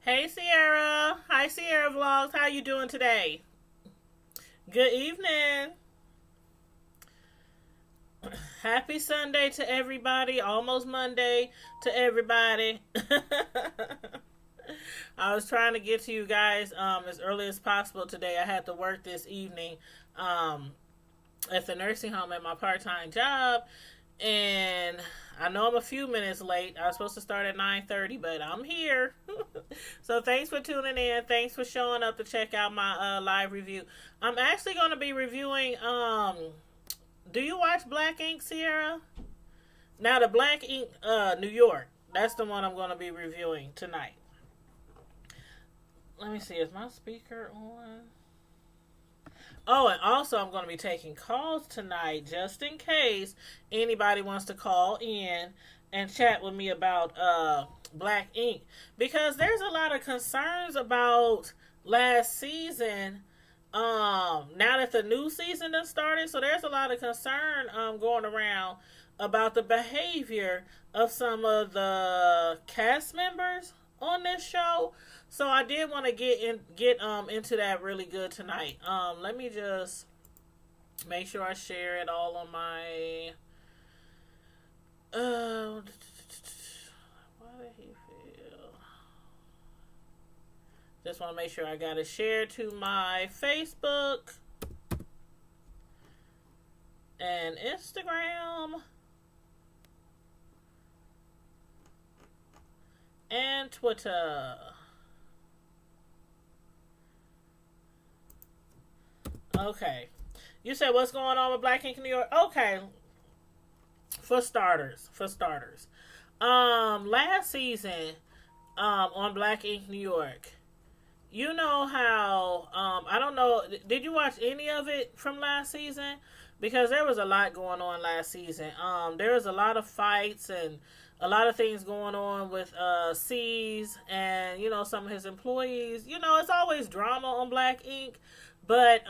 Hey Sierra. Hi Sierra Vlogs. How you doing today? Good evening. Happy Sunday to everybody. Almost Monday to everybody. I was trying to get to you guys as early as possible today. I had to work this evening um, at the nursing home at my part-time job, and I know I'm a few minutes late. I was supposed to start at 9:30, but I'm here. So thanks for tuning in. Thanks for showing up to check out my live review. I'm actually going to be reviewing. Do you watch Black Ink, Sierra? Now the Black Ink, New York. That's the one I'm going to be reviewing tonight. Let me see. Is my speaker on? Oh, and also I'm going to be taking calls tonight just in case anybody wants to call in and chat with me about Black Ink, because there's a lot of concerns about last season. Now that the new season has started, so there's a lot of concern going around about the behavior of some of the cast members on this show. So I did want to get into that really good tonight. Let me just make sure I share it all on my why did he feel? Just want to make sure I got it shared to my Facebook and Instagram and Twitter. Okay. You said what's going on with Black Ink New York? Okay. For starters. Last season, on Black Ink New York, you know how, I don't know, did you watch any of it from last season? Because there was a lot going on last season. There was a lot of fights and a lot of things going on with C's and, some of his employees. It's always drama on Black Ink. But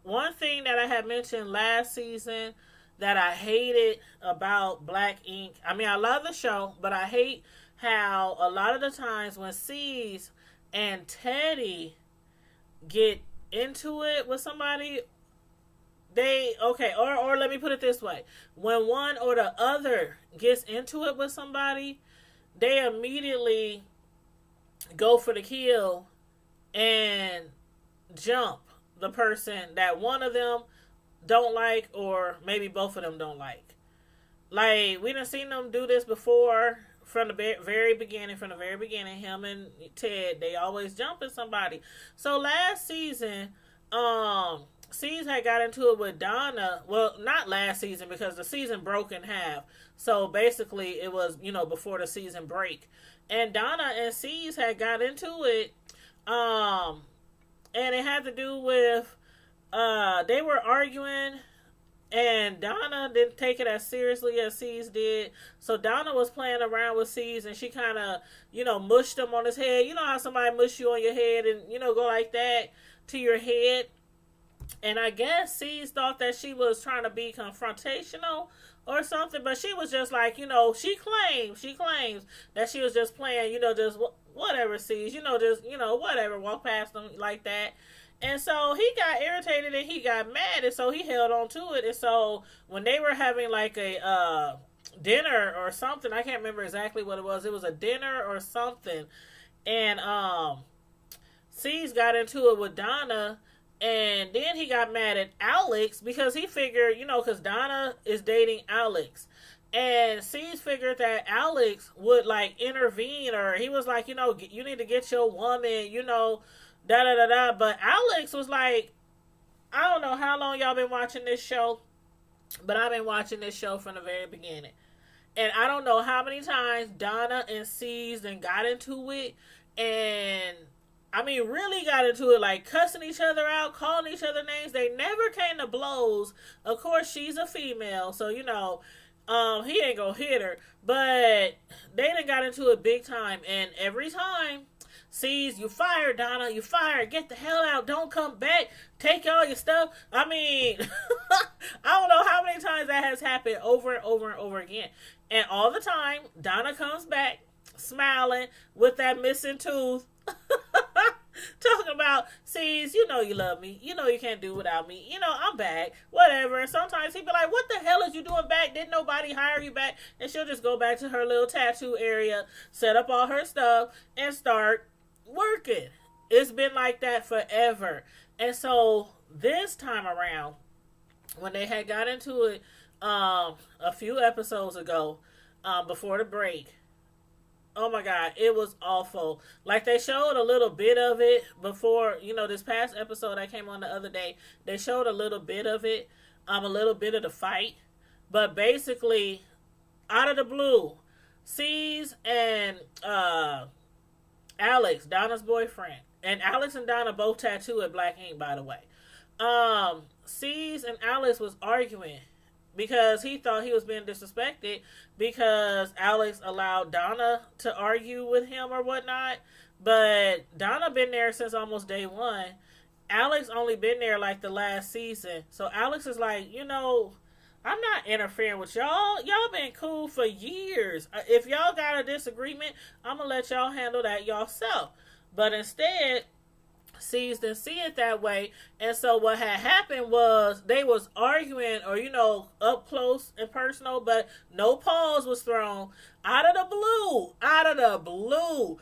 one thing that I had mentioned last season that I hated about Black Ink, I mean, I love the show, but I hate how a lot of the times when C's and Teddy get into it with somebody, or let me put it this way. When one or the other gets into it with somebody, they immediately go for the kill and jump the person that one of them don't like, or maybe both of them don't like. Like, we done seen them do this before from the very beginning. Him and Ted, they always jump at somebody. So last season, C's had got into it with Donna. Well, not last season because the season broke in half. So basically it was, before the season break. And Donna and C's had got into it. And it had to do with, they were arguing, and Donna didn't take it as seriously as C's did. So Donna was playing around with C's, and she kind of, mushed him on his head. You know how somebody mush you on your head and, go like that to your head? And I guess C's thought that she was trying to be confrontational or something, but she was just like, she claims that she was just playing, just whatever, C's, just, whatever, walk past them like that. And so he got irritated and he got mad, and so he held on to it. And so when they were having like a dinner or something, I can't remember exactly what it was. It was a dinner or something. And C's got into it with Donna. And then he got mad at Alex because he figured, because Donna is dating Alex. And C's figured that Alex would, like, intervene, or he was like, you need to get your woman, da-da-da-da. But Alex was like, I don't know how long y'all been watching this show, but I've been watching this show from the very beginning. And I don't know how many times Donna and C's then got into it, and I mean, really got into it, like cussing each other out, calling each other names. They never came to blows. Of course, she's a female, so, he ain't gonna hit her. But they done got into it big time. And every time, C's, you fired, Donna, you fired. Get the hell out. Don't come back. Take all your stuff. I mean, I don't know how many times that has happened over and over and over again. And all the time, Donna comes back. smiling with that missing tooth. Talking about, sees, you know you love me. You know you can't do without me. You know, I'm back. Whatever. And sometimes he'd be like, what the hell is you doing back? Didn't nobody hire you back? And she'll just go back to her little tattoo area, set up all her stuff, and start working. It's been like that forever. And so this time around, when they had got into it a few episodes ago, before the break, oh my God, it was awful. Like, they showed a little bit of it before, this past episode that came on the other day. They showed a little bit of it, a little bit of the fight. But basically, out of the blue, C's and Alex, Donna's boyfriend, and Alex and Donna both tattooed at Black Ink, by the way. C's and Alex was arguing because he thought he was being disrespected because Alex allowed Donna to argue with him or whatnot. But Donna been there since almost day one. Alex only been there like the last season. So Alex is like, I'm not interfering with y'all. Y'all been cool for years. If y'all got a disagreement, I'm going to let y'all handle that yourself. But instead, C's didn't see it that way, and so what had happened was they was arguing, or up close and personal, but no pause was thrown. Out of the blue,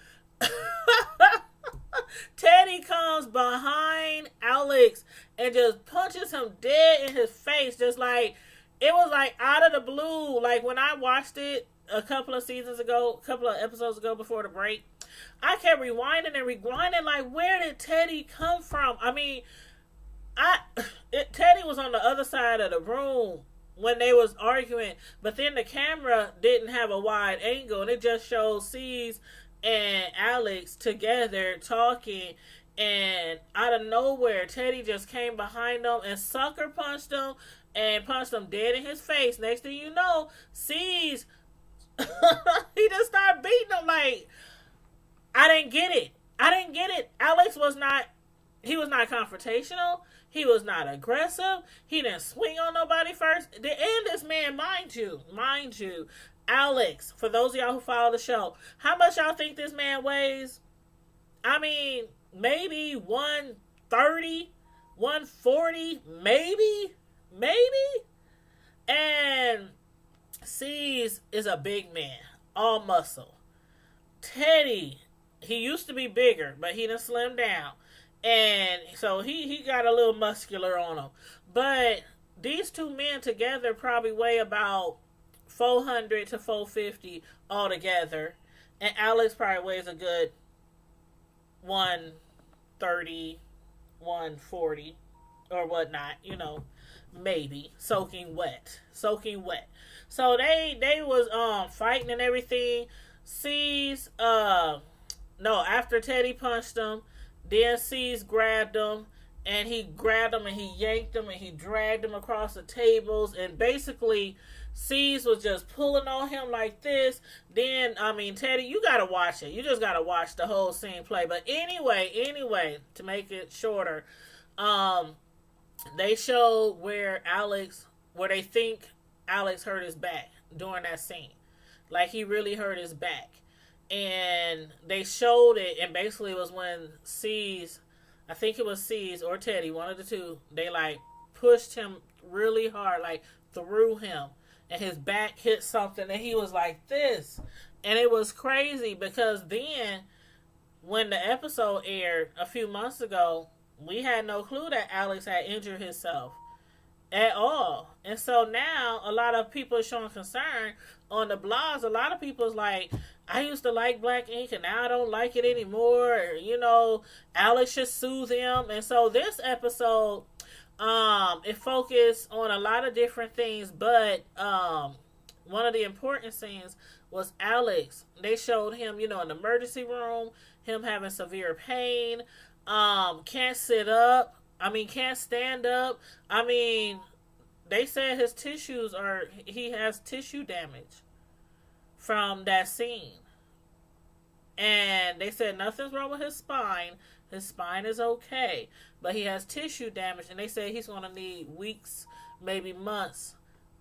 Teddy comes behind Alex and just punches him dead in his face, just like it was like out of the blue. Like when I watched it a couple of episodes ago before the break, I kept rewinding and rewinding, like, where did Teddy come from? I mean, Teddy was on the other side of the room when they was arguing, but then the camera didn't have a wide angle, and it just showed C's and Alex together talking, and out of nowhere, Teddy just came behind them and sucker punched him and punched him dead in his face. Next thing you know, C's he just started beating him. Like, I didn't get it. Alex was not confrontational. He was not aggressive. He didn't swing on nobody first. And this man, mind you, Alex, for those of y'all who follow the show, how much y'all think this man weighs? I mean, maybe 130, 140, maybe. And C's is a big man, all muscle. Teddy, he used to be bigger, but he done slimmed down. And so he got a little muscular on him. But these two men together probably weigh about 400 to 450 altogether. And Alex probably weighs a good 130, 140 or whatnot, maybe soaking wet. So they was fighting and everything. C's after Teddy punched him, then C's grabbed him, and he yanked him and he dragged him across the tables, and basically C's was just pulling on him like this. Then Teddy, you gotta watch it. You just gotta watch the whole scene play. But anyway, to make it shorter, they showed where they think Alex hurt his back during that scene. Like, he really hurt his back. And they showed it, and basically it was when C's, I think it was C's or Teddy, one of the two, they like pushed him really hard, like threw him, and his back hit something, and he was like this. And it was crazy because then when the episode aired a few months ago, we had no clue that Alex had injured himself at all. And so now a lot of people are showing concern on the blogs. A lot of people is like, I used to like Black Ink and now I don't like it anymore. Or, Alex should sue them. And so this episode, it focused on a lot of different things, but one of the important scenes was Alex. They showed him, in the emergency room, him having severe pain, can't sit up. Can't stand up. They said his tissues he has tissue damage from that scene. And they said nothing's wrong with his spine. His spine is okay. But he has tissue damage, and they say he's going to need weeks, maybe months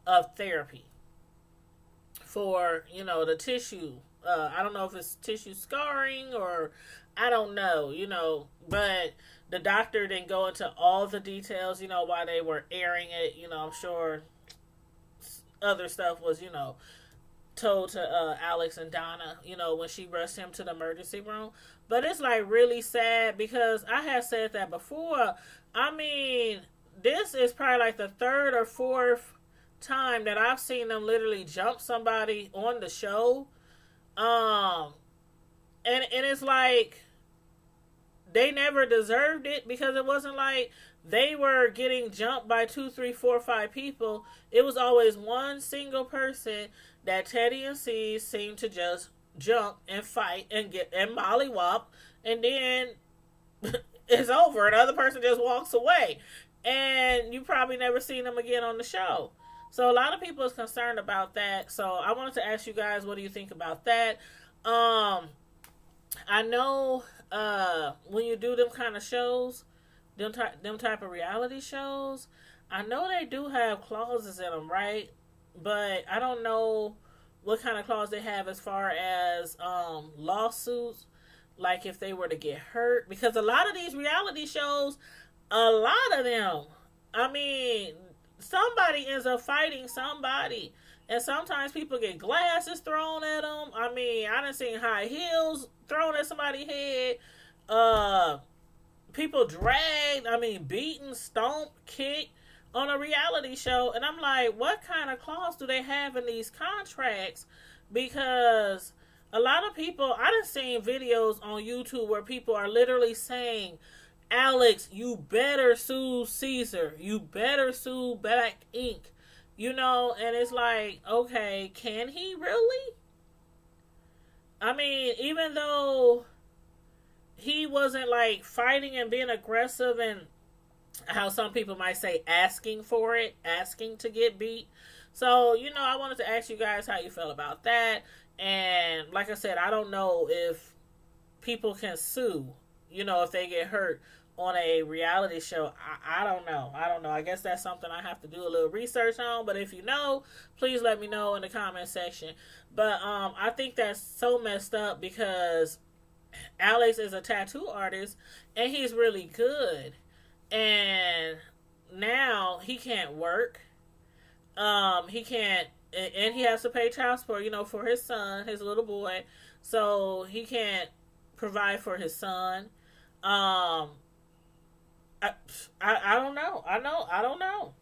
of therapy for, the tissue I don't know if it's tissue scarring or I don't know, but the doctor didn't go into all the details, while they were airing it. I'm sure other stuff was, told to Alex and Donna, when she rushed him to the emergency room. But it's like really sad because I had said that before. I mean, this is probably like the third or fourth time that I've seen them literally jump somebody on the show. Um, and it's like they never deserved it because it wasn't like they were getting jumped by two, three, four, five people. It was always one single person that Teddy and C seemed to just jump and fight and get and mollywop, and then it's over. Another person just walks away, and you probably never seen them again on the show. So a lot of people is concerned about that. So I wanted to ask you guys, what do you think about that? I know when you do them kind of shows, them type of reality shows, I know they do have clauses in them, right? But I don't know what kind of clause they have as far as lawsuits, like if they were to get hurt. Because a lot of these reality shows, a lot of them, I mean, somebody ends up fighting somebody. And sometimes people get glasses thrown at them. I mean, I done seen high heels thrown at somebody's head. People dragged, beaten, stomped, kicked on a reality show. And I'm like, what kind of clause do they have in these contracts? Because a lot of people, I done seen videos on YouTube where people are literally saying, Alex, you better sue Caesar. You better sue Black Ink. And it's like, okay, can he really? I mean, even though he wasn't like fighting and being aggressive and how some people might say asking for it, asking to get beat. So, I wanted to ask you guys how you felt about that. And like I said, I don't know if people can sue, if they get hurt on a reality show. I don't know. I guess that's something I have to do a little research on. But if you know, please let me know in the comment section. But I think that's so messed up because Alex is a tattoo artist and he's really good. And now he can't work. He can't, and he has to pay child support, for his son, his little boy. So he can't provide for his son. I don't know. I don't know.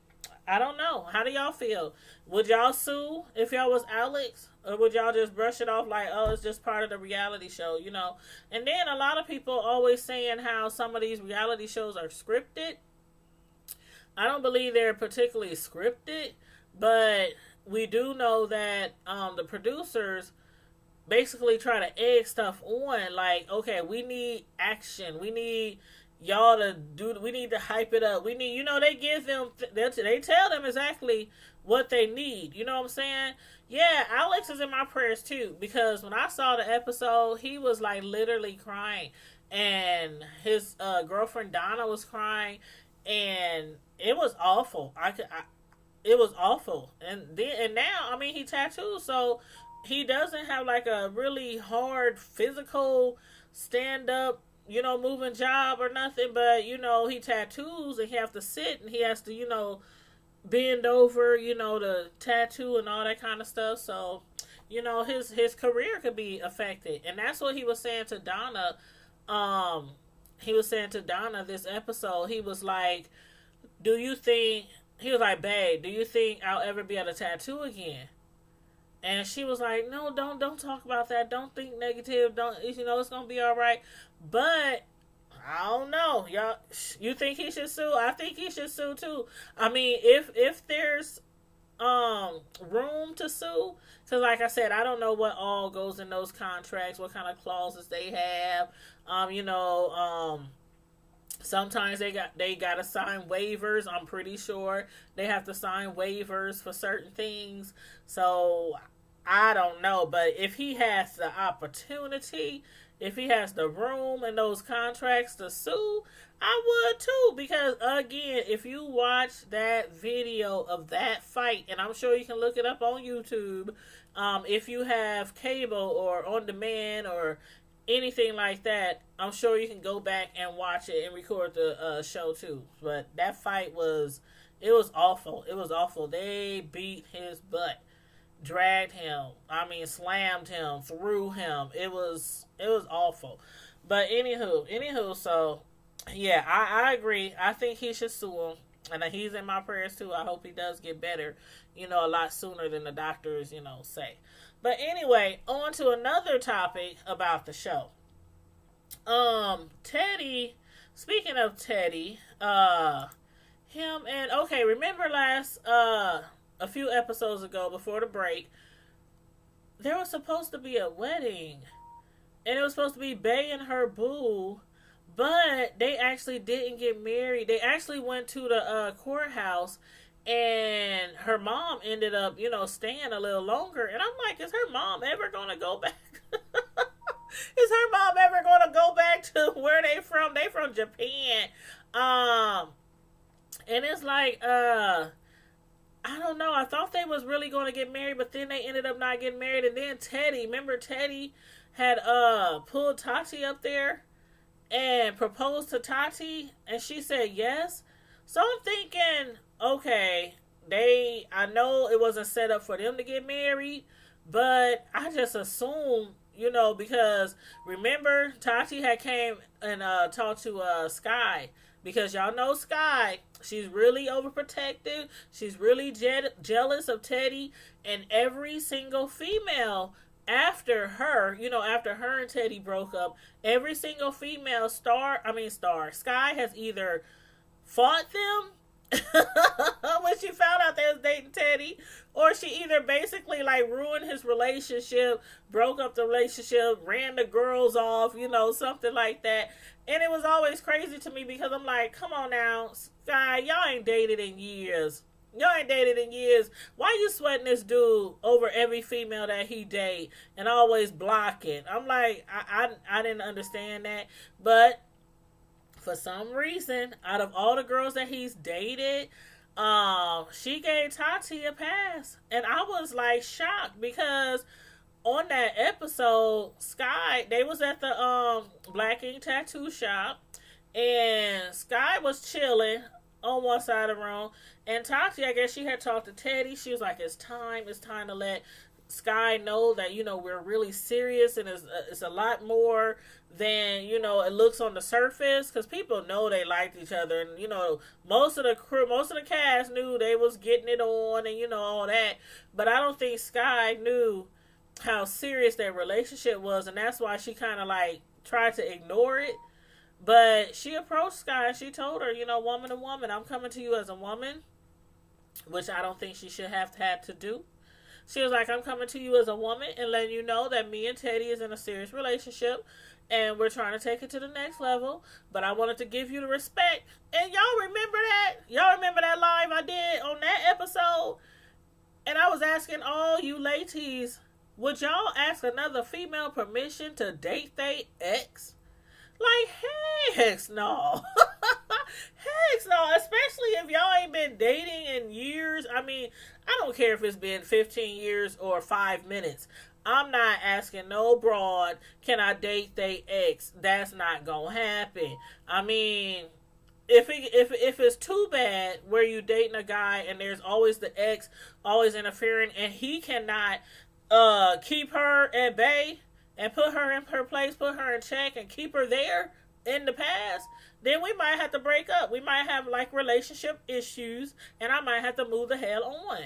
I don't know. How do y'all feel? Would y'all sue if y'all was Alex? Or would y'all just brush it off like, oh, it's just part of the reality show, And then a lot of people always saying how some of these reality shows are scripted. I don't believe they're particularly scripted, but we do know that the producers basically try to egg stuff on. Like, okay, we need action. We need y'all to do, we need to hype it up. We need, they give them, they tell them exactly what they need. You know what I'm saying? Yeah, Alex is in my prayers too, because when I saw the episode, he was like literally crying, and his girlfriend Donna was crying, and it was awful. It was awful. And now, he tattoos, so he doesn't have like a really hard physical stand up, moving job or nothing, but he tattoos and he has to sit and he has to, bend over, to tattoo and all that kind of stuff. So, his career could be affected. And that's what he was saying to Donna. He was saying to Donna this episode, he was like, he was like, babe, do you think I'll ever be able to tattoo again? And she was like, no, don't talk about that. Don't think negative. It's going to be all right. But I don't know. Y'all, you think he should sue? I think he should sue too. If there's room to sue, because like I said, I don't know what all goes in those contracts, what kind of clauses they have. Sometimes they got to sign waivers. I'm pretty sure they have to sign waivers for certain things. So I don't know, but if he has the opportunity if he has the room and those contracts to sue, I would too. Because again, if you watch that video of that fight, and I'm sure you can look it up on YouTube, if you have cable or on demand or anything like that, I'm sure you can go back and watch it and record the show too. But that fight was, it was awful. It was awful. They beat his butt, dragged him. I mean, slammed him, threw him. It was awful. But anywho, so yeah, I agree. I think he should sue him, and he's in my prayers too. I hope he does get better, a lot sooner than the doctors, say. But anyway, on to another topic about the show. Teddy. Speaking of Teddy, him and okay, remember last a few episodes ago before the break, there was supposed to be a wedding, and it was supposed to be Bay and her boo, but they actually didn't get married. They actually went to the courthouse, and her mom ended up, staying a little longer. And I'm like, is her mom ever going to go back? Is her mom ever going to go back to where they from? They from Japan. And it's like, I don't know. I thought they was really going to get married, but then they ended up not getting married. And then Teddy, remember Teddy had pulled Tati up there and proposed to Tati, and she said yes. So I'm thinking, okay, I know it wasn't set up for them to get married, but I just assumed, because remember Tati had came and talked to Sky, because y'all know Sky, she's really overprotective, she's really jealous of Teddy, and every single female after her, after her and Teddy broke up, every single female Sky has either fought them when she found out they was dating Teddy, or she either basically like ruined his relationship, broke up the relationship, ran the girls off, something like that. And it was always crazy to me because I'm like, come on now, Sky, y'all ain't dated in years. Why you sweating this dude over every female that he date and always blocking? I'm like, I didn't understand that. But for some reason, out of all the girls that he's dated, she gave Tati a pass. And I was like shocked because on that episode, Sky, they was at the Black Ink Tattoo shop, and Sky was chilling on one side of the room, and Tati, I guess she had talked to Teddy. She was like, it's time to let Sky know that, we're really serious, and it's a lot more than, it looks on the surface, because people know they liked each other, and, most of the crew, most of the cast knew they was getting it on, and, all that, but I don't think Sky knew how serious their relationship was, and that's why she kind of like tried to ignore it. But she approached Sky and she told her, woman to woman, I'm coming to you as a woman, which I don't think she should have had to do. She was like, I'm coming to you as a woman and letting you know that me and Teddy is in a serious relationship and we're trying to take it to the next level, but I wanted to give you the respect. And y'all remember that? Y'all remember that live I did on that episode? And I was asking all you ladies, would y'all ask another female permission to date they ex? Like, heck no. Heck no. Especially if y'all ain't been dating in years. I mean, I don't care if it's been 15 years or 5 minutes. I'm not asking no broad, can I date they ex? That's not gonna happen. I mean, if it's too bad where you dating a guy and there's always the ex always interfering and he cannot keep her at bay and put her in her place, put her in check, and keep her there in the past, then we might have to break up. We might have like relationship issues, and I might have to move the hell on.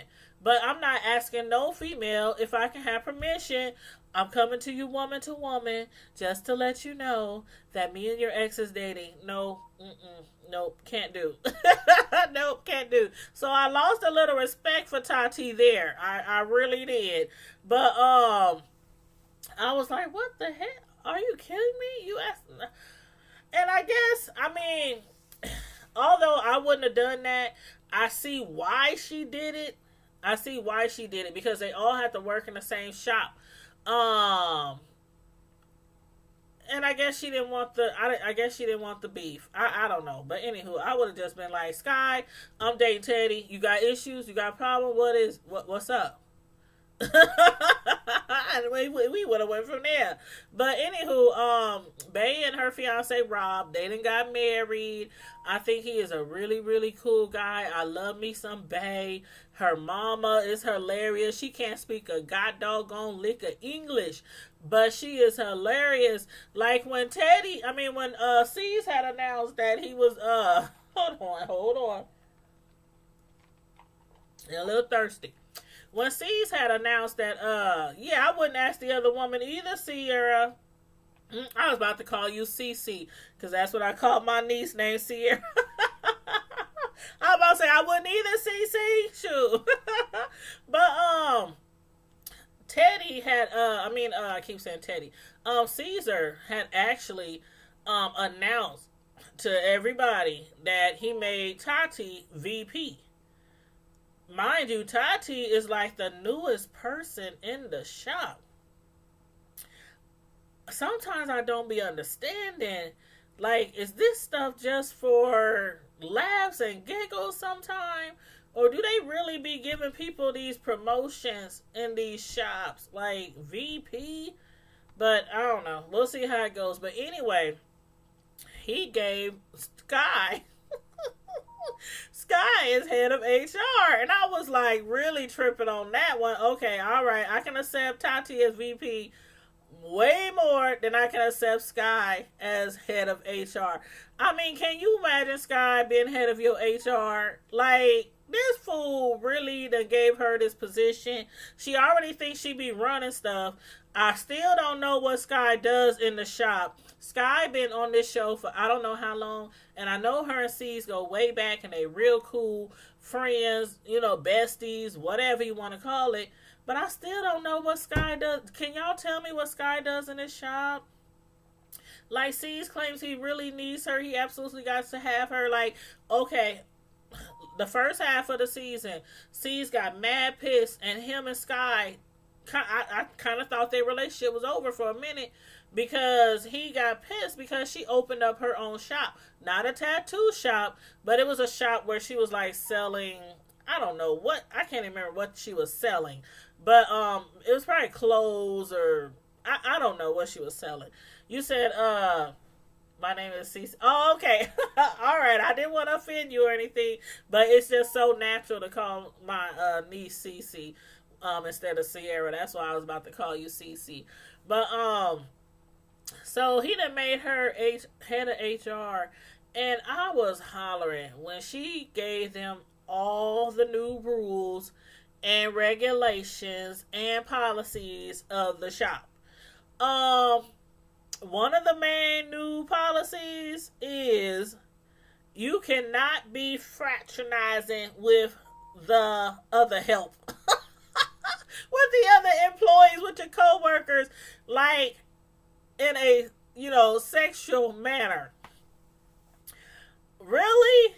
But I'm not asking no female if I can have permission. I'm coming to you woman to woman just to let you know that me and your ex is dating. No, nope, can't do. Nope, can't do. So I lost a little respect for Tati there. I really did. But I was like, what the heck? Are you kidding me? You asked. And I guess, I mean, although I wouldn't have done that, I see why she did it. Because they all had to work in the same shop. And I guess she didn't want the. I guess she didn't want the beef. I don't know. But anywho, I would have just been like, Sky, I'm dating Teddy. You got issues? You got a problem? What's up? And we would have went from there. But anywho, Bay and her fiance Rob, they done got married. I think he is a really, really cool guy. I love me some Bay. Her mama is hilarious. She can't speak a god doggone lick of English, but she is hilarious. Like when C's had announced that he was hold on. A little thirsty. When C's had announced that, I wouldn't ask the other woman either, Sierra. I was about to call you Cece, because that's what I called my niece named Sierra. I was about to say, I wouldn't either, Cece. Shoot. But, Teddy had, I keep saying Teddy. Caesar had actually, announced to everybody that he made Tati VP. Mind you, Tati is like the newest person in the shop. Sometimes I don't be understanding, like, is this stuff just for laughs and giggles sometime? Or do they really be giving people these promotions in these shops, like VP? But I don't know. We'll see how it goes. But anyway, he gave Sky Sky is head of HR. And I was like really tripping on that one. Okay, all right. I can accept Tati as VP way more than I can accept Sky as head of HR. I mean, can you imagine Sky being head of your HR? Like, this fool really done gave her this position. She already thinks she be running stuff. I still don't know what Sky does in the shop. Sky been on this show for I don't know how long, and I know her and C's go way back, and they real cool friends, besties, whatever you want to call it. But I still don't know what Sky does. Can y'all tell me what Sky does in this shop? Like, C's claims he really needs her. He absolutely got to have her. Like, okay, the first half of the season, C's got mad pissed, and him and Sky, I kind of thought their relationship was over for a minute, because he got pissed because she opened up her own shop. Not a tattoo shop, but it was a shop where she was like selling, I don't know what, I can't even remember what she was selling. But it was probably clothes or I don't know what she was selling. You said my name is Cece. Oh, okay. All right. I didn't want to offend you or anything, but it's just so natural to call my niece Cece instead of Sierra. That's why I was about to call you Cece. But so he done made her head of HR, and I was hollering when she gave them all the new rules and regulations and policies of the shop. One of the main new policies is you cannot be fraternizing with the other help. With the other employees, with your co-workers, like in a, sexual manner. Really?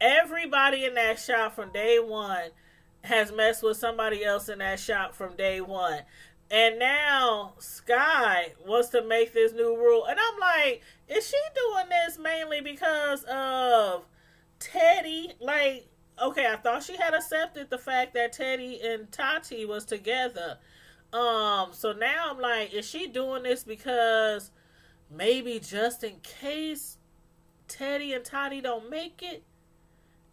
Everybody in that shop from day one has messed with somebody else in that shop from day one. And now Sky wants to make this new rule. And I'm like, is she doing this mainly because of Teddy? Like, okay, I thought she had accepted the fact that Teddy and Tati was together. So now I'm like, is she doing this because maybe just in case Teddy and Tati don't make it?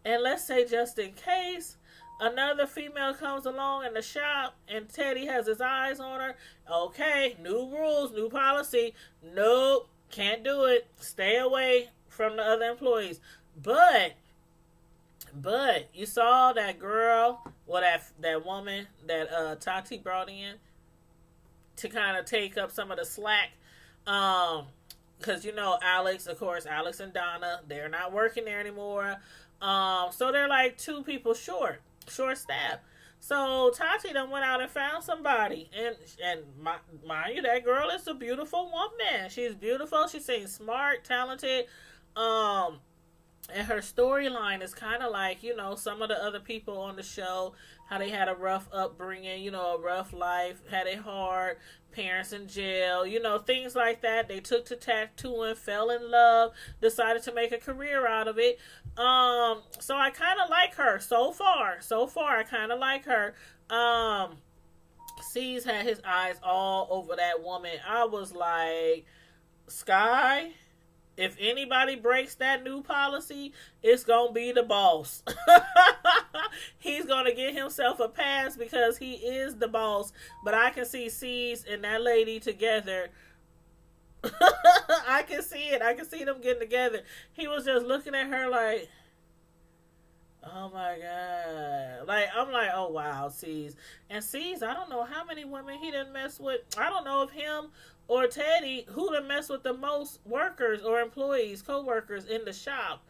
And let's say just in case another female comes along in the shop and Teddy has his eyes on her. Okay, new rules, new policy. Nope, can't do it. Stay away from the other employees. But you saw that girl, that woman that Tati brought in to kind of take up some of the slack. Because Alex and Donna, they're not working there anymore. So they're like two people short staff. So Tati done went out and found somebody, and mind you, that girl is a beautiful woman. She's beautiful. She seems smart, talented. And her storyline is kind of like, some of the other people on the show, how they had a rough upbringing, a rough life, had it hard, parents in jail, things like that. They took to tattooing, fell in love, decided to make a career out of it. So I kind of like her so far. So far, I kind of like her. C's had his eyes all over that woman. I was like, Sky, if anybody breaks that new policy, it's gonna be the boss. He's gonna get himself a pass because he is the boss. But I can see C's and that lady together. I can see it. I can see them getting together. He was just looking at her like, oh my god. Like, I'm like, oh wow, C's. And C's, I don't know how many women he didn't mess with. I don't know if him or Teddy, who done mess with the most workers or employees, co-workers in the shop.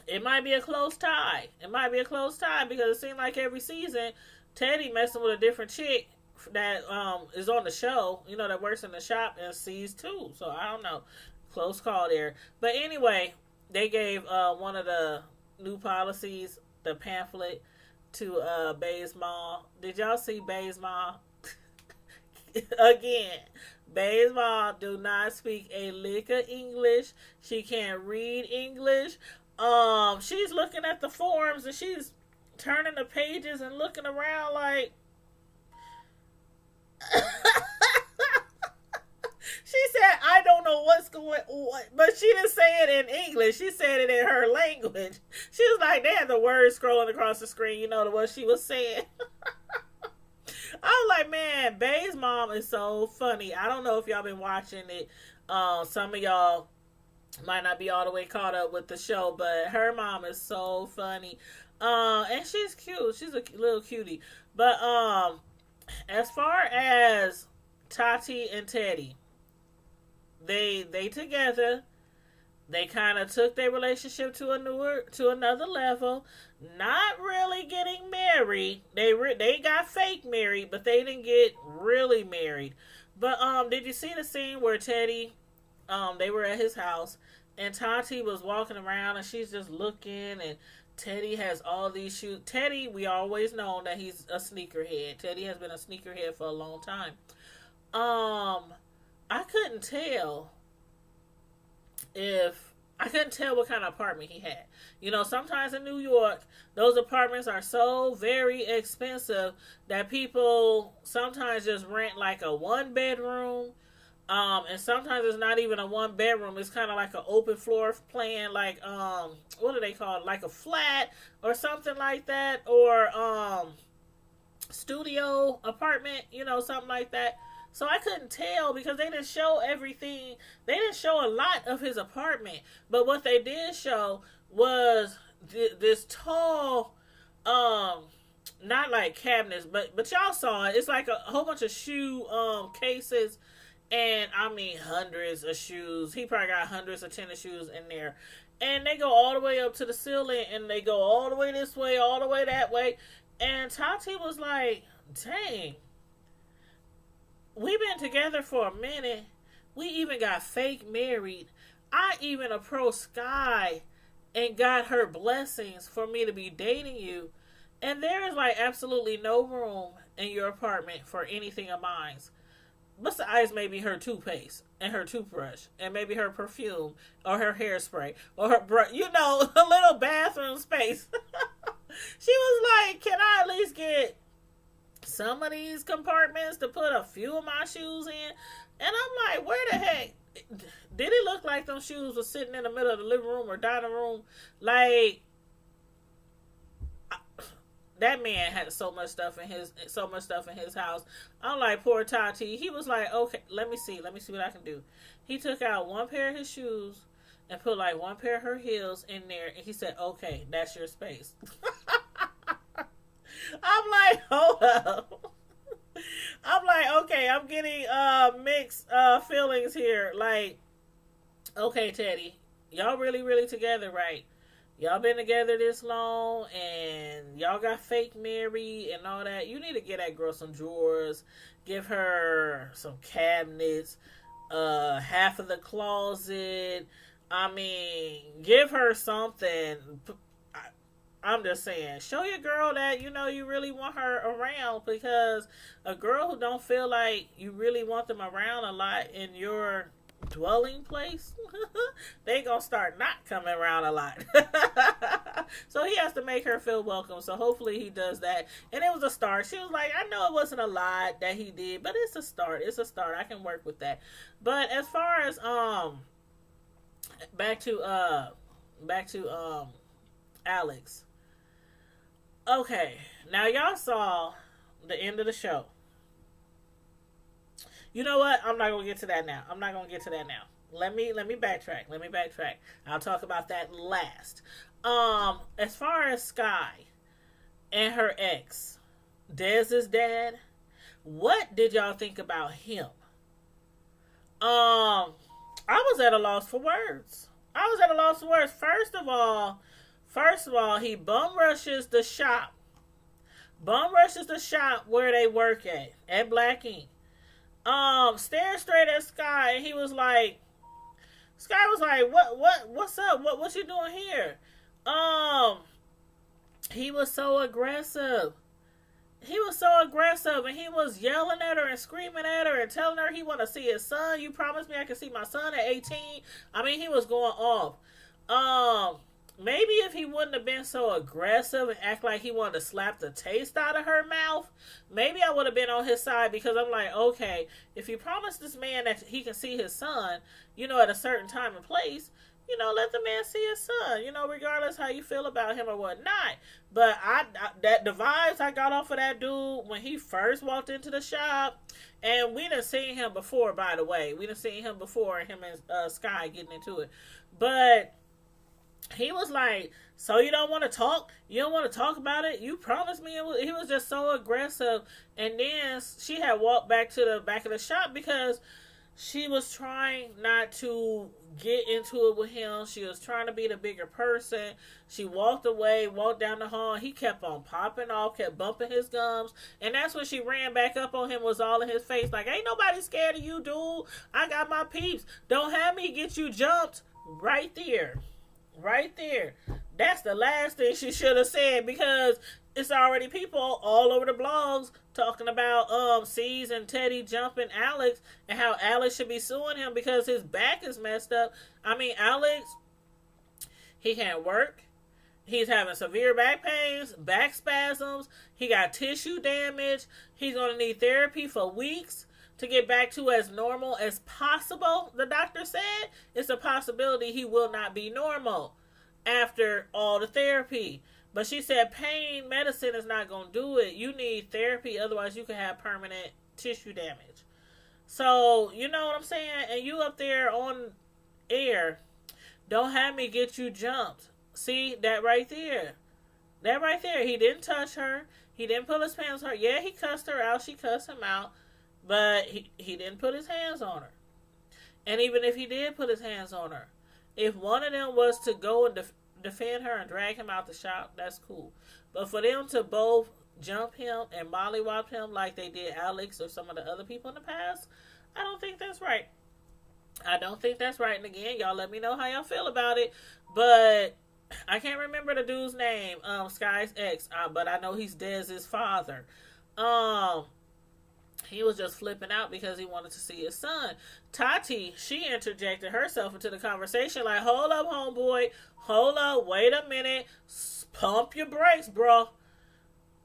It might be a close tie. It might be a close tie because it seemed like every season Teddy messing with a different chick that is on the show, that works in the shop, and C's too. So I don't know. Close call there. But anyway, they gave one of the new policies, the pamphlet, to Bae's mom. Did y'all see Bae's mom? Again, Bae's mom do not speak a lick of English. She can't read English. She's looking at the forms and she's turning the pages and looking around like she said, I don't know what's going on. But she didn't say it in English. She said it in her language. She was like, they had the words scrolling across the screen, what she was saying. I was like, man, Bae's mom is so funny. I don't know if y'all been watching it. Some of y'all might not be all the way caught up with the show, but her mom is so funny. And she's cute. She's a little cutie. But as far as Tati and Teddy, they together. They kind of took their relationship to another level. Not really getting married. They got fake married, but they didn't get really married. But did you see the scene where Teddy, they were at his house, and Tati was walking around, and she's just looking, and Teddy has all these shoes. Teddy, we always known that he's a sneakerhead. Teddy has been a sneakerhead for a long time. I couldn't tell what kind of apartment he had. Sometimes in New York, those apartments are so very expensive that people sometimes just rent like a one bedroom. And sometimes it's not even a one bedroom. It's kind of like an open floor plan, like, what do they call it? Like a flat or something like that. Or, studio apartment, something like that. So I couldn't tell because they didn't show everything. They didn't show a lot of his apartment. But what they did show was this tall, not like cabinets, but y'all saw it. It's like a whole bunch of shoe cases. And I mean hundreds of shoes. He probably got hundreds of tennis shoes in there. And they go all the way up to the ceiling. And they go all the way this way, all the way that way. And Tati was like, dang. We've been together for a minute. We even got fake married. I even approached Sky and got her blessings for me to be dating you. And there is like absolutely no room in your apartment for anything of mine. Besides maybe her toothpaste and her toothbrush and maybe her perfume or her hairspray or her a little bathroom space. She was like, can I at least get some of these compartments to put a few of my shoes in? And I'm like, where the heck did it look like those shoes were sitting in the middle of the living room or dining room? Like, that man had so much stuff in his house. I'm like, poor Tati. He was like, okay, let me see what I can do. He took out one pair of his shoes and put like one pair of her heels in there, and he said, okay, that's your space. I'm like, hold up. I'm like, okay, I'm getting mixed feelings here. Like, okay, Teddy, y'all really, really together, right? Y'all been together this long, and y'all got fake married and all that. You need to get that girl some drawers, give her some cabinets, half of the closet. I mean, give her something. I'm just saying, show your girl that you really want her around, because a girl who don't feel like you really want them around a lot in your dwelling place, they gonna start not coming around a lot. So he has to make her feel welcome. So hopefully he does that. And it was a start. She was like, I know it wasn't a lot that he did, but it's a start. It's a start. I can work with that. But as far as back to Alex. Okay, now y'all saw the end of the show. You know what? I'm not gonna get to that now. Let me backtrack. I'll talk about that last. As far as Sky and her ex, Dez's dad, what did y'all think about him? I was at a loss for words. First of all, he bum rushes the shop. Where they work at Black Ink. Stared straight at Sky, and Sky was like, what's up? What you doing here? He was so aggressive. And he was yelling at her and screaming at her and telling her he want to see his son. You promised me I could see my son at 18. I mean, he was going off. Maybe if he wouldn't have been so aggressive and act like he wanted to slap the taste out of her mouth, maybe I would have been on his side, because I'm like, okay, if you promise this man that he can see his son, at a certain time and place, let the man see his son, regardless how you feel about him or whatnot. But the vibes I got off of that dude when he first walked into the shop, and we done seen him before, by the way. We done seen him before, him and Sky getting into it. But he was like, so you don't want to talk? You don't want to talk about it? You promised me. He was just so aggressive. And then she had walked back to the back of the shop because she was trying not to get into it with him. She was trying to be the bigger person. She walked away, walked down the hall. He kept on popping off, kept bumping his gums. And that's when she ran back up on him, was all in his face. Like, ain't nobody scared of you, dude. I got my peeps. Don't have me get you jumped. Right there. That's the last thing she should have said, because it's already people all over the blogs talking about C's and Teddy jumping Alex, and how Alex should be suing him because his back is messed up. I mean, Alex, he can't work. He's having severe back pains, back spasms. He got tissue damage. He's going to need therapy for weeks to get back to as normal as possible. The doctor said it's a possibility he will not be normal after all the therapy. But she said pain medicine is not going to do it. You need therapy, otherwise you can have permanent tissue damage. So, you know what I'm saying? And you up there on air, don't have me get you jumped. See, that right there. He didn't touch her. He didn't pull his pants on her. Yeah, he cussed her out. She cussed him out. But he didn't put his hands on her. And even if he did put his hands on her, if one of them was to go and defend her and drag him out the shop, that's cool. But for them to both jump him and mollywop him like they did Alex or some of the other people in the past, I don't think that's right. And again, y'all let me know how y'all feel about it. But I can't remember the dude's name, Sky's ex, but I know he's Dez's father. He was just flipping out because he wanted to see his son. Tati, she interjected herself into the conversation like, hold up, homeboy. Hold up. Wait a minute. Pump your brakes, bro.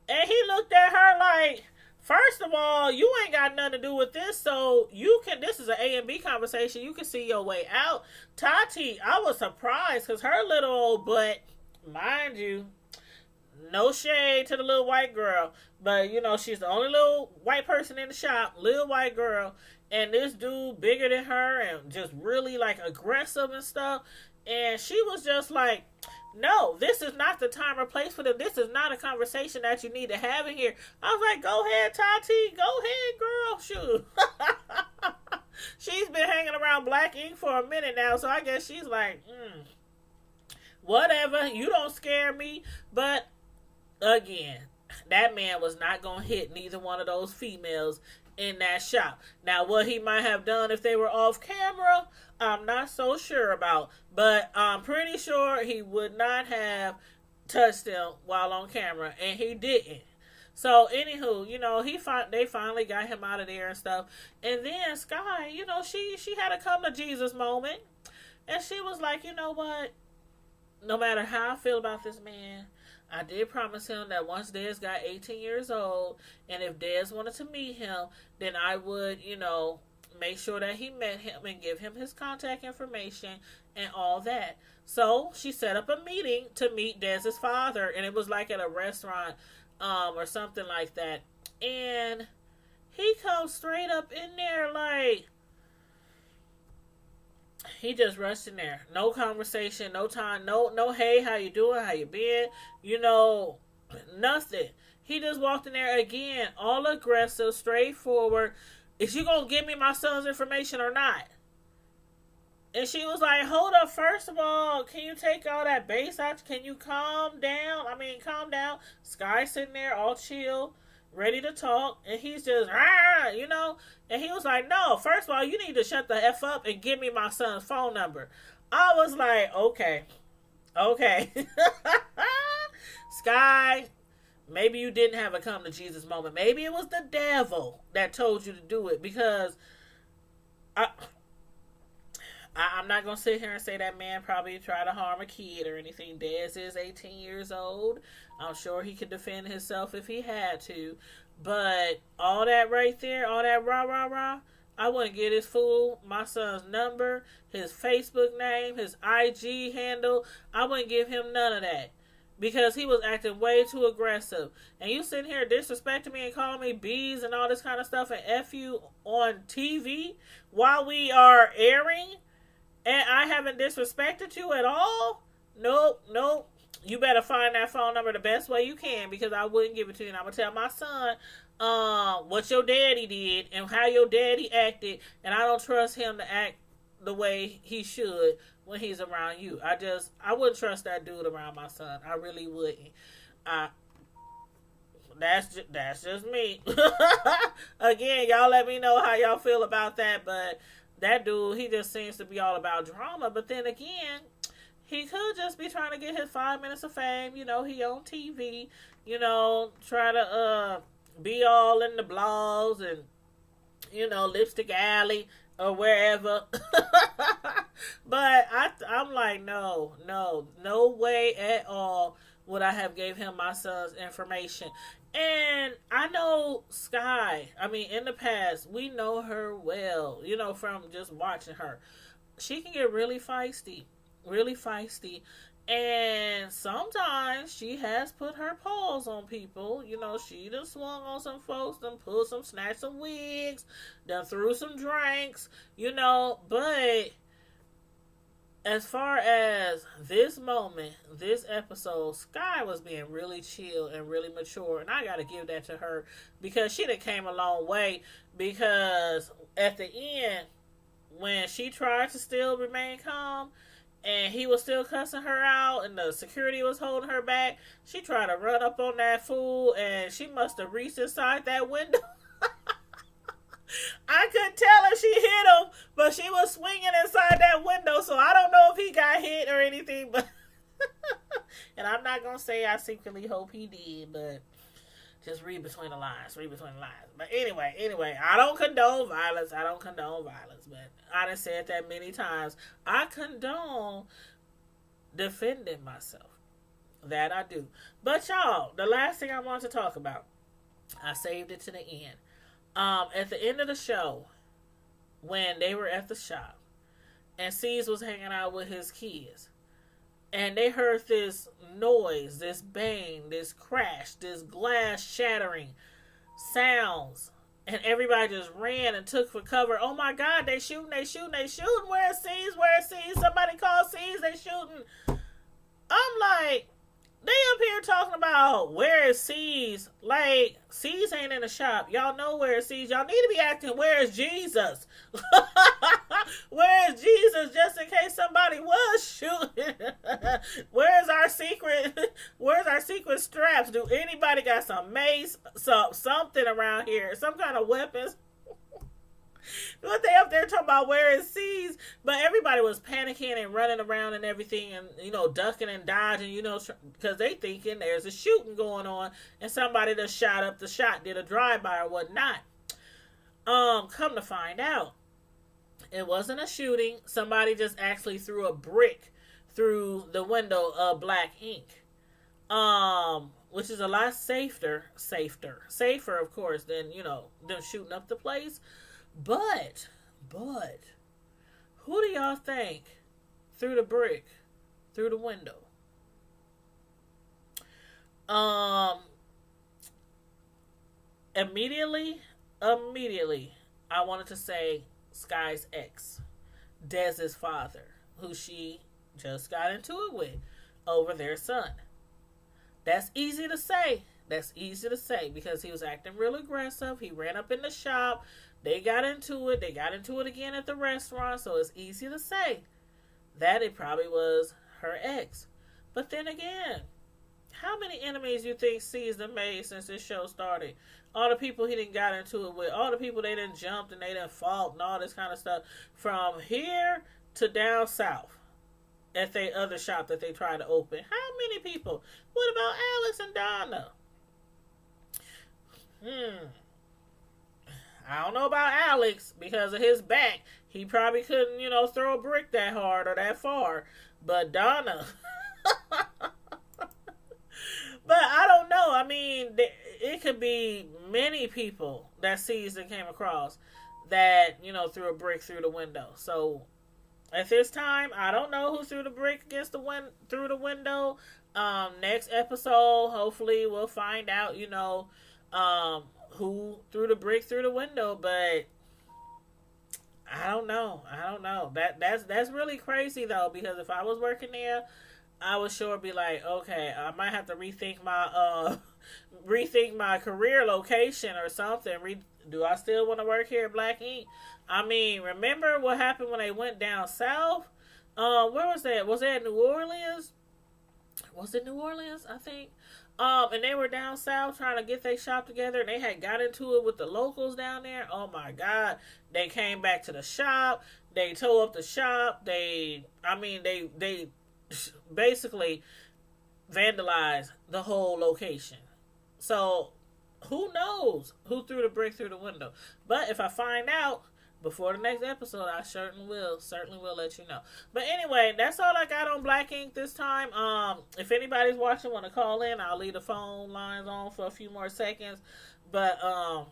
And he looked at her like, first of all, you ain't got nothing to do with this, so this is an A and B conversation. You can see your way out. Tati, I was surprised because her little old butt, mind you, no shade to the little white girl, but she's the only little white person in the shop, little white girl, and this dude bigger than her and just really like aggressive and stuff. And she was just like, no, this is not the time or place for them. This is not a conversation that you need to have in here. I was like, go ahead, Tati. Go ahead, girl. Shoot. She's been hanging around Black Ink for a minute now, so I guess she's like, whatever. You don't scare me. But again, that man was not going to hit neither one of those females in that shop. Now, what he might have done if they were off camera, I'm not so sure about. But I'm pretty sure he would not have touched him while on camera, and he didn't. So anywho, they finally got him out of there and stuff. And then Sky, she had a come to Jesus moment, and she was like, you know what? No matter how I feel about this man, I did promise him that once Dez got 18 years old, and if Dez wanted to meet him, then I would, make sure that he met him and give him his contact information and all that. So she set up a meeting to meet Dez's father, and it was like at a restaurant or something like that. And he comes straight up in there like, he just rushed in there. No conversation, no time, no hey, how you doing, how you been, nothing. He just walked in there again, all aggressive, straightforward. Is you gonna give me my son's information or not? And she was like, hold up, first of all, can you take all that bass out? Can you calm down? Calm down. Sky sitting there all chill, ready to talk, and he's just, and he was like, no, first of all, you need to shut the F up and give me my son's phone number. I was like, okay. Sky, maybe you didn't have a come to Jesus moment. Maybe it was the devil that told you to do it, because I'm not going to sit here and say that man probably tried to harm a kid or anything. Dez is 18 years old. I'm sure he could defend himself if he had to. But all that right there, all that rah, I wouldn't get his fool, my son's number, his Facebook name, his IG handle. I wouldn't give him none of that, because he was acting way too aggressive. And you sitting here disrespecting me and calling me bees and all this kind of stuff and F you on TV while we are airing, and I haven't disrespected you at all? Nope. You better find that phone number the best way you can, because I wouldn't give it to you. And I'm going to tell my son what your daddy did and how your daddy acted. And I don't trust him to act the way he should when he's around you. I wouldn't trust that dude around my son. I really wouldn't. That's just me. Again, y'all let me know how y'all feel about that. But that dude, he just seems to be all about drama. But then again, he could just be trying to get his 5 minutes of fame. He on TV. Try to be all in the blogs and, Lipstick Alley or wherever. But I'm like, no way at all would I have gave him my son's information. And I know Sky, in the past, we know her well, from just watching her. She can get really feisty. And sometimes she has put her paws on people. She done swung on some folks, done pulled some, snatched some wigs, done threw some drinks, but as far as this moment, this episode, Sky was being really chill and really mature, and I gotta give that to her, because she done came a long way. Because at the end, when she tried to still remain calm, and he was still cussing her out, and the security was holding her back, she tried to run up on that fool, and she must have reached inside that window. I couldn't tell if she hit him, but she was swinging inside that window, so I don't know if he got hit or anything, but and I'm not going to say I secretly hope he did, but just read between the lines. But anyway, I don't condone violence. But I done said that many times. I condone defending myself. That I do. But y'all, the last thing I want to talk about, I saved it to the end. At the end of the show, when they were at the shop, and C's was hanging out with his kids, and they heard this noise, this bang, this crash, this glass shattering sounds, and everybody just ran and took for cover. Oh my God, they shooting. Where's C's? Somebody call C's, they shooting. I'm like, they up here talking about where is C's? Like, C's ain't in the shop. Y'all know where is C's. Y'all need to be acting, where is Jesus? Where is Jesus, just in case somebody was shooting? Where's our secret straps? Do anybody got some mace, something around here? Some kind of weapons? But they up there talking about where it sees, but everybody was panicking and running around and everything, and ducking and dodging, because they thinking there's a shooting going on, and somebody that shot up the shot did a drive by or whatnot. Come to find out, it wasn't a shooting. Somebody just actually threw a brick through the window of black ink. Which is a lot safer, of course, than them shooting up the place. But, who do y'all think threw the brick through the window? Immediately, I wanted to say Sky's ex, Dez's father, who she just got into it with over their son. That's easy to say. Because he was acting real aggressive. He ran up in the shop. They got into it. They got into it again at the restaurant. So it's easy to say that it probably was her ex. But then again, how many enemies you think C's done made since this show started? All the people he didn't got into it with. All the people they didn't jumped and they didn't fought and all this kind of stuff. From here to down south. At their other shop that they tried to open. How many people? What about Alex and Donna? I don't know about Alex because of his back. He probably couldn't, throw a brick that hard or that far. But Donna. But I don't know. I mean, it could be many people that season came across that, threw a brick through the window. So at this time, I don't know who threw the brick through the window. Next episode, hopefully we'll find out, who threw the brick through the window. But I don't know. That's really crazy though, because if I was working there, I would sure be like, okay, I might have to rethink my career location or something. Do I still want to work here at Black Ink? I mean, remember what happened when they went down south? Where was that? Was that New Orleans? Was it New Orleans? I think. And they were down south trying to get their shop together, and they had got into it with the locals down there. Oh my God! They came back to the shop. They tore up the shop. They basically vandalized the whole location. So who knows who threw the brick through the window? But if I find out before the next episode, I certainly will let you know. But anyway, that's all I got on Black Ink this time. If anybody's watching, want to call in, I'll leave the phone lines on for a few more seconds. But I'm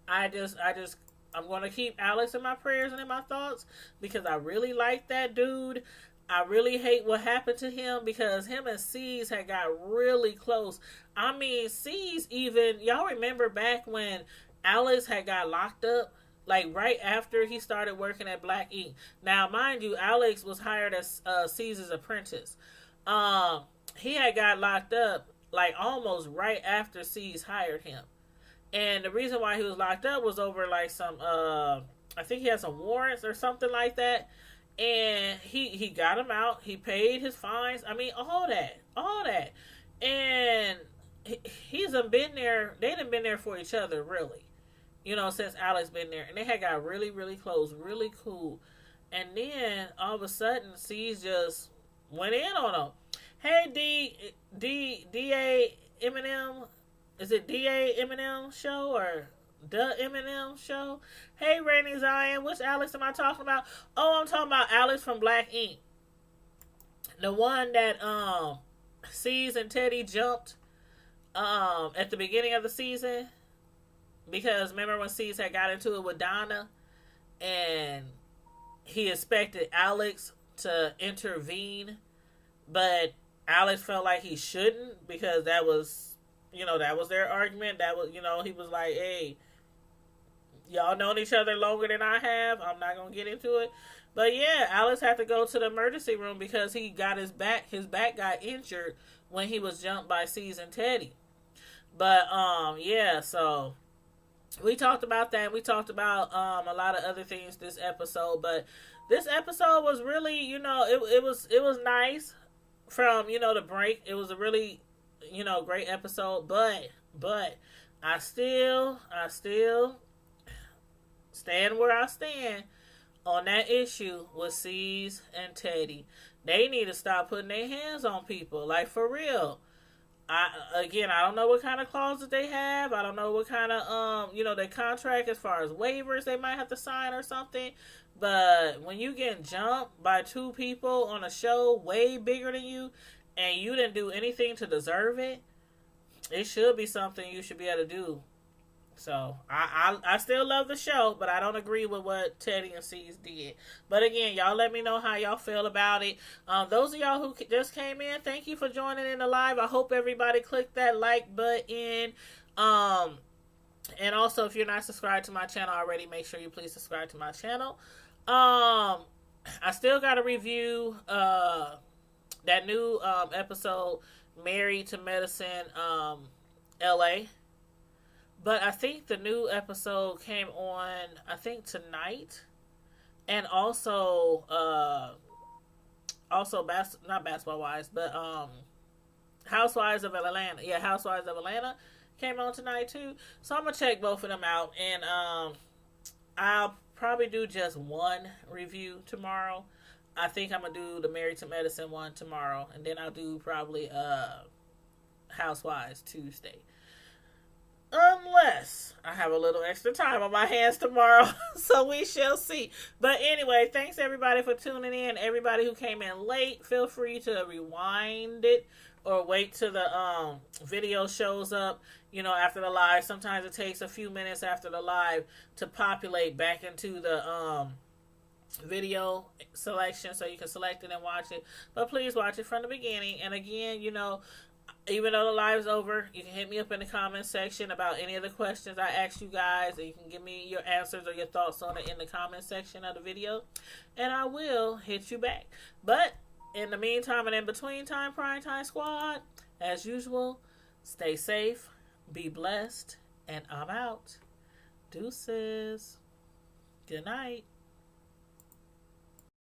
going to keep Alex in my prayers and in my thoughts because I really like that dude. I really hate what happened to him because him and C's had got really close. I mean, C's even, y'all remember back when Alex had got locked up? Like right after he started working at Black Ink. Now, mind you, Alex was hired as C's apprentice. He had got locked up like almost right after C's hired him. And the reason why he was locked up was over like some, I think he had some warrants or something like that. And he got him out. He paid his fines. I mean, all that. And he's been there. They done been there for each other, really. Since Alex been there. And they had got really, really close, really cool. And then, all of a sudden, C's just went in on him. Hey, D.A. Eminem. Is it D.A. Eminem show or The Eminem show? Hey, Rainy Zion. Which Alex am I talking about? Oh, I'm talking about Alex from Black Ink. The one that C's and Teddy jumped at the beginning of the season. Because remember when C's had got into it with Donna and he expected Alex to intervene, but Alex felt like he shouldn't because that was their argument. That was, he was like, hey, y'all known each other longer than I have. I'm not going to get into it. But yeah, Alex had to go to the emergency room because he got his back got injured when he was jumped by C's and Teddy. But, yeah, so we talked about that. We talked about a lot of other things this episode, but this episode was really, it was nice from, the break. It was a really, great episode, but I still stand where I stand on that issue with C's and Teddy. They need to stop putting their hands on people. Like, for real. I don't know what kind of clauses they have. I don't know what kind of their contract as far as waivers they might have to sign or something. But when you get jumped by two people on a show way bigger than you, and you didn't do anything to deserve it, it should be something you should be able to do. So I still love the show, but I don't agree with what Teddy and C's did. But again, y'all let me know how y'all feel about it. Those of y'all who just came in, thank you for joining in the live. I hope everybody clicked that like button. And also, if you're not subscribed to my channel already, make sure you please subscribe to my channel. I still got to review that new episode, Married to Medicine, LA. But I think the new episode came on, I think, tonight. And also, not Basketball Wives, but Housewives of Atlanta. Yeah, Housewives of Atlanta came on tonight, too. So I'm going to check both of them out. And I'll probably do just one review tomorrow. I think I'm going to do the Married to Medicine one tomorrow. And then I'll do probably Housewives Tuesday. Unless I have a little extra time on my hands tomorrow. So we shall see. But anyway, thanks everybody for tuning in. Everybody who came in late, feel free to rewind it or wait till the video shows up, after the live. Sometimes it takes a few minutes after the live to populate back into the video selection so you can select it and watch it. But please watch it from the beginning. And again, even though the live's over, you can hit me up in the comment section about any of the questions I asked you guys. And you can give me your answers or your thoughts on it in the comment section of the video. And I will hit you back. But in the meantime and in between time, Prime Time Squad, as usual, stay safe, be blessed, and I'm out. Deuces. Good night.